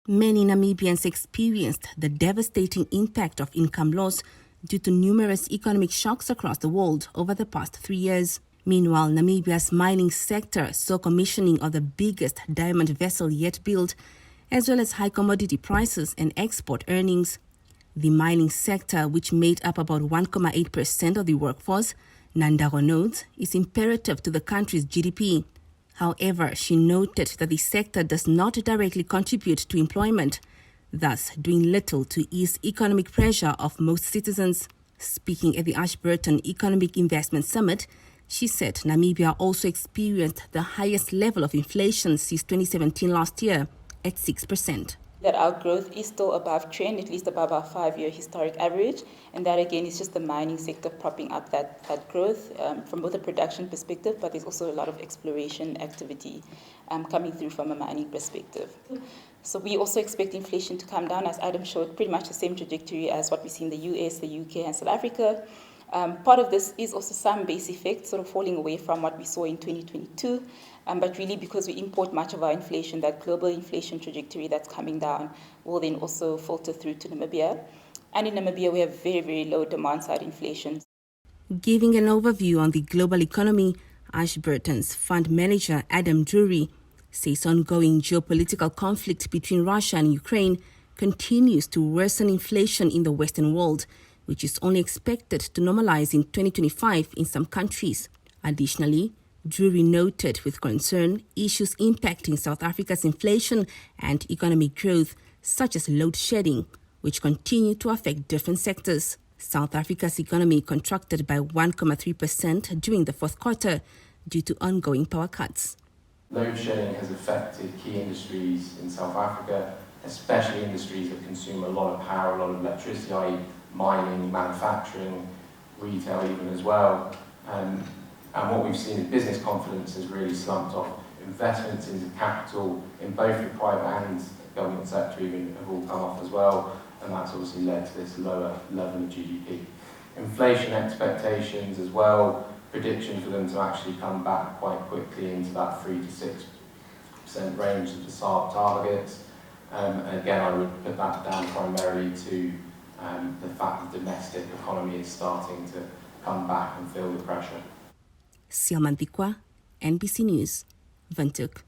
Many Namibians experienced the devastating impact of income loss due to numerous economic shocks across the world over the past 3 years. Meanwhile, Namibia's mining sector saw commissioning of the biggest diamond vessel yet built, as well as high commodity prices and export earnings. The mining sector, which made up about 1.8% of the workforce, Nandago notes, is imperative to the country's GDP. However, she noted that the sector does not directly contribute to employment, thus doing little to ease economic pressure of most citizens. Speaking at the Ashburton Economic Investment Summit, she said Namibia also experienced the highest level of inflation since 2017 last year, at 6%. That our growth is still above trend, at least above our 5-year historic average. And that, again, is just the mining sector propping up that growth from both a production perspective, but there's also a lot of exploration activity coming through from a mining perspective. So we also expect inflation to come down, as Adam showed, pretty much the same trajectory as what we see in the US, the UK, and South Africa. Part of this is also some base effect, sort of falling away from what we saw in 2022, but really because we import much of our inflation, that global inflation trajectory that's coming down will then also filter through to Namibia. And in Namibia, we have very, very low demand-side inflation. Giving an overview on the global economy, Ashburton's fund manager Adam Drury says ongoing geopolitical conflict between Russia and Ukraine continues to worsen inflation in the Western world, which is only expected to normalize in 2025 in some countries. Additionally, Drury noted with concern issues impacting South Africa's inflation and economic growth, such as load shedding, which continue to affect different sectors. South Africa's economy contracted by 1.3% during the fourth quarter due to ongoing power cuts. Load shedding has affected key industries in South Africa, especially industries that consume a lot of power, a lot of electricity, i.e. mining, manufacturing, retail even as well. And what we've seen is business confidence has really slumped off. Investments into capital in both the private and government sector even have all come off as well, and that's obviously led to this lower level of GDP. Inflation expectations as well, predictions for them to actually come back quite quickly into that 3 to 6% range of the SARB targets. And again, I would put that down primarily to the fact that the domestic economy is starting to come back and feel the pressure. Siamantikwa, NBC News, Windhoek.